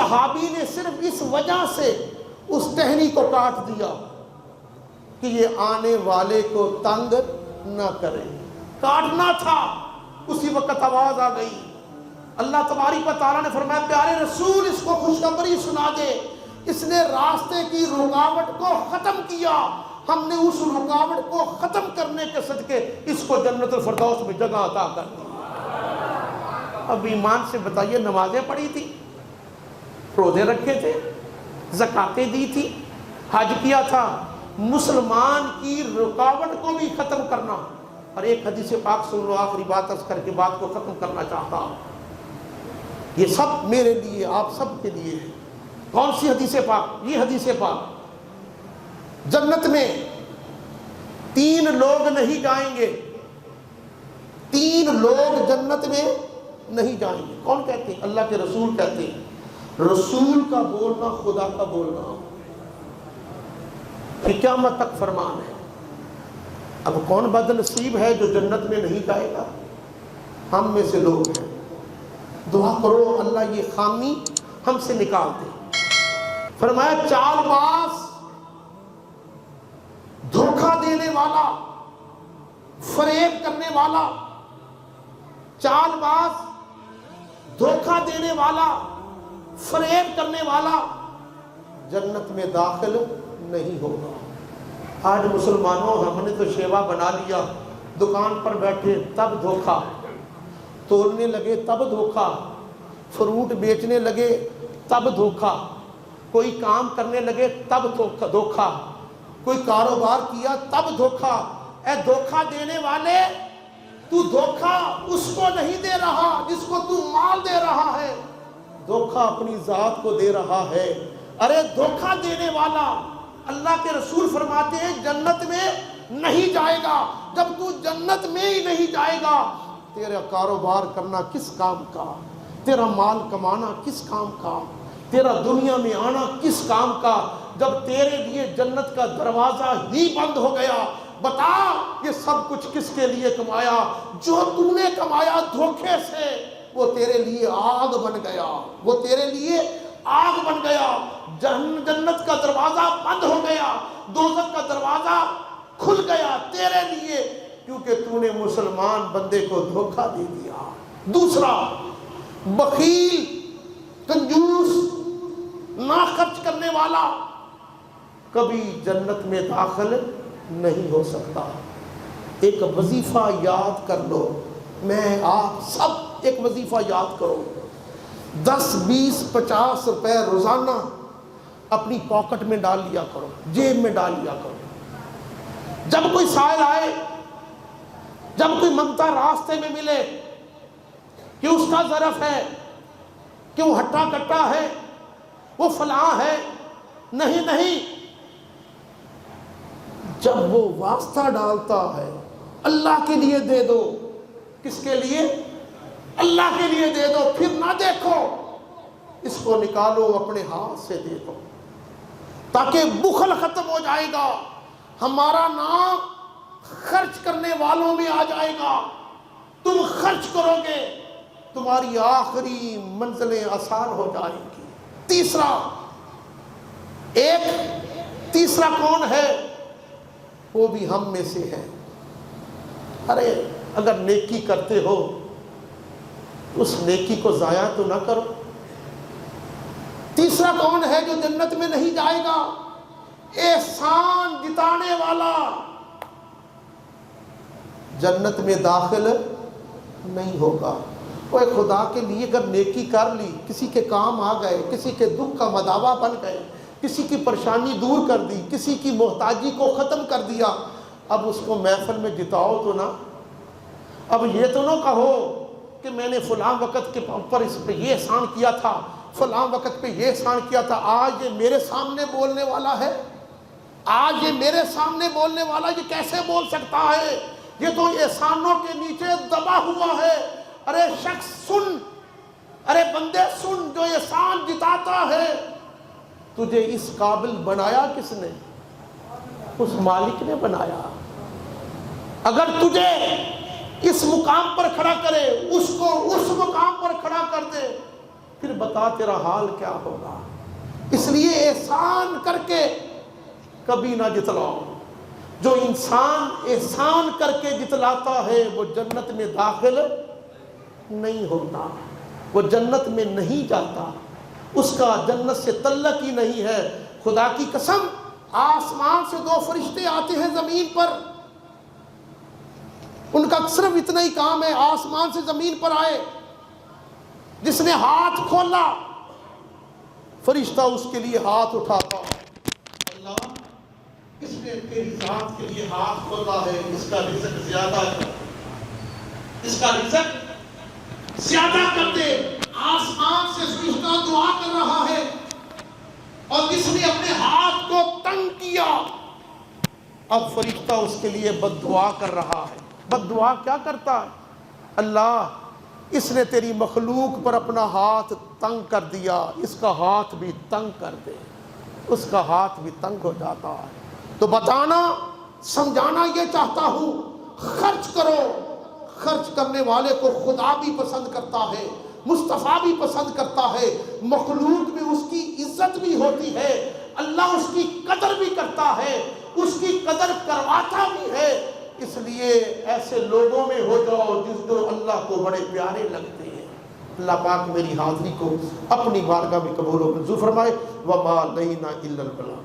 صحابی نے صرف اس وجہ سے اس ٹہنی کو کاٹ دیا کہ یہ آنے والے کو تنگ نہ کرے، کاٹنا تھا۔ اسی وقت آواز آ گئی، اللہ تبارک و تعالیٰ نے فرمایا پیارے رسول اس کو خوشخبری سنا دے، اس نے راستے کی رکاوٹ کو ختم کیا، ہم نے اس رکاوٹ کو ختم کرنے کے صدقے اس کو جنت الفردوس میں جگہ عطا کر دی۔ اب ایمان سے بتائیے، نمازیں پڑھی تھی، روزے رکھے تھے، زکاتیں دی تھی، حج کیا تھا، مسلمان کی رکاوٹ کو بھی ختم کرنا۔ اور ایک حدیث پاک سن لو، آخری بات عرض کر کے بات کو ختم کرنا چاہتا ہوں، یہ سب میرے لیے آپ سب کے لیے ہے۔ کون سی حدیث پاک؟ یہ حدیث پاک، جنت میں 3 لوگ نہیں جائیں گے، 3 لوگ جنت میں نہیں جائیں گے۔ کون کہتے ہیں؟ اللہ کے رسول کہتے ہیں، رسول کا بولنا خدا کا بولنا، کہ قیامت تک فرمان ہے۔ اب کون بد نصیب ہے جو جنت میں نہیں جائے گا؟ ہم میں سے لوگ ہیں۔ دعا کرو اللہ یہ خامی ہم سے نکال دے۔ فرمایا چال باز، دھوکہ دینے والا، فریب کرنے والا، چال باز، دھوکہ دینے والا، فریب کرنے والا جنت میں داخل نہیں ہوگا۔ آج مسلمانوں ہم نے تو شیوا بنا لیا، دکان پر بیٹھے تب دھوکہ، تولنے لگے تب دھوکہ، فروٹ بیچنے لگے تب دھوکہ، کوئی کام کرنے لگے تب دھوکہ، کوئی کاروبار کیا تب دھوکہ۔ اے دھوکہ دینے والے، تو دھوکہ اس کو نہیں دے رہا جس کو تو مال دے رہا ہے، دھوکہ اپنی ذات کو دے رہا ہے۔ ارے دھوکہ دینے والا، اللہ کے رسول فرماتے ہیں جنت میں نہیں جائے گا۔ جب تو جنت میں ہی نہیں جائے گا، تیرا کاروبار کرنا کس کام کا، تیرا مال کمانا کس کام کا، تیرا دنیا میں آنا کس کام کا، جب تیرے لیے جنت کا دروازہ ہی بند ہو گیا۔ بتا یہ سب کچھ کس کے لیے کمایا؟ جو تو نے کمایا دھوکے سے، وہ تیرے لیے آگ بن گیا، وہ تیرے لیے آگ بن گیا۔ جنت کا دروازہ بند ہو گیا، دوزخ کا دروازہ کھل گیا تیرے لیے، کیونکہ تو نے مسلمان بندے کو دھوکہ دے دیا۔ دوسرا، بخیل، کنجوس، نہ خرچ کرنے والا کبھی جنت میں داخل نہیں ہو سکتا۔ ایک وظیفہ یاد کر لو، میں آپ سب ایک وظیفہ یاد کرو، 10 20 50 روپے روزانہ اپنی پاکٹ میں ڈال لیا کرو، جیب میں ڈال لیا کرو۔ جب کوئی سائل آئے، جب کوئی منگتا راستے میں ملے کہ اس کا ظرف ہے، کہ وہ ہٹا کٹا ہے، وہ فلاں ہے، نہیں، جب وہ واسطہ ڈالتا ہے اللہ کے لیے دے دو۔ کس کے لیے؟ اللہ کے لیے دے دو، پھر نہ دیکھو، اس کو نکالو اپنے ہاتھ سے دے دو، تاکہ بخل ختم ہو جائے گا، ہمارا نام خرچ کرنے والوں میں آ جائے گا۔ تم خرچ کرو گے، تمہاری آخری منزلیں آسان ہو جائیں گی۔ تیسرا کون ہے؟ وہ بھی ہم میں سے ہے۔ ارے اگر نیکی کرتے ہو اس نیکی کو ضائع تو نہ کرو۔ تیسرا کون ہے جو جنت میں نہیں جائے گا؟ احسان جتانے والا جنت میں داخل نہیں ہوگا۔ وہ خدا کے لیے اگر نیکی کر لی، کسی کے کام آ گئے، کسی کے دکھ کا مداوا بن گئے، کسی کی پریشانی دور کر دی، کسی کی محتاجی کو ختم کر دیا، اب اس کو محفل میں جتاؤ تو نہ۔ اب یہ تو نہ کہو کہ میں نے فلاں وقت کے اوپر اس پہ یہ احسان کیا تھا، فلاں وقت پہ یہ احسان کیا تھا، آج یہ میرے سامنے بولنے والا ہے، آج یہ میرے سامنے بولنے والا، یہ کیسے بول سکتا ہے؟ یہ تو احسانوں کے نیچے دبا ہوا ہے۔ ارے شخص سن، ارے بندے سن، جو احسان جتاتا ہے، تجھے اس قابل بنایا کس نے؟ اس مالک نے بنایا۔ اگر تجھے اس مقام پر کھڑا کرے، اس کو اس مقام پر کھڑا کر دے، پھر بتا تیرا حال کیا ہوگا۔ اس لیے احسان کر کے کبھی نہ جتلاؤ۔ جو انسان احسان کر کے جتلاتا ہے وہ جنت میں داخل نہیں ہوتا، وہ جنت میں نہیں جاتا، اس کا جنت سے تعلق ہی نہیں ہے۔ خدا کی قسم، آسمان سے 2 فرشتے آتے ہیں زمین پر، ان کا صرف اتنا ہی کام ہے، آسمان سے زمین پر آئے، جس نے ہاتھ کھولا فرشتہ اس کے لیے ہاتھ اٹھاتا، اللہ اس نے تیری ذات کے لیے ہاتھ کھولا ہے، اس کا رزق زیادہ کر، اس کا رزق زیادہ کر دے۔ آسمان سے فرشتہ دعا کر رہا ہے، اور جس نے اپنے ہاتھ کو تنگ کیا اب فرشتہ اس کے لیے بد دعا کر رہا ہے۔ بد دعا کیا کرتا ہے؟ اللہ اس نے تیری مخلوق پر اپنا ہاتھ تنگ کر دیا، اس کا ہاتھ بھی تنگ کر دے۔ اس کا ہاتھ بھی تنگ ہو جاتا ہے۔ تو بتانا سمجھانا یہ چاہتا ہوں، خرچ کرو۔ خرچ کرنے والے کو خدا بھی پسند کرتا ہے، مصطفیٰ بھی پسند کرتا ہے، مخلوق میں اس کی عزت بھی ہوتی ہے، اللہ اس کی قدر بھی کرتا ہے، اس کی قدر کرواتا بھی ہے۔ اس لیے ایسے لوگوں میں ہو جاؤ جس جو اللہ کو بڑے پیارے لگتے ہیں۔ اللہ پاک میری حاضری کو اپنی بارگاہ میں قبول و منظور فرمائے۔ وما علینا الا البلاغ۔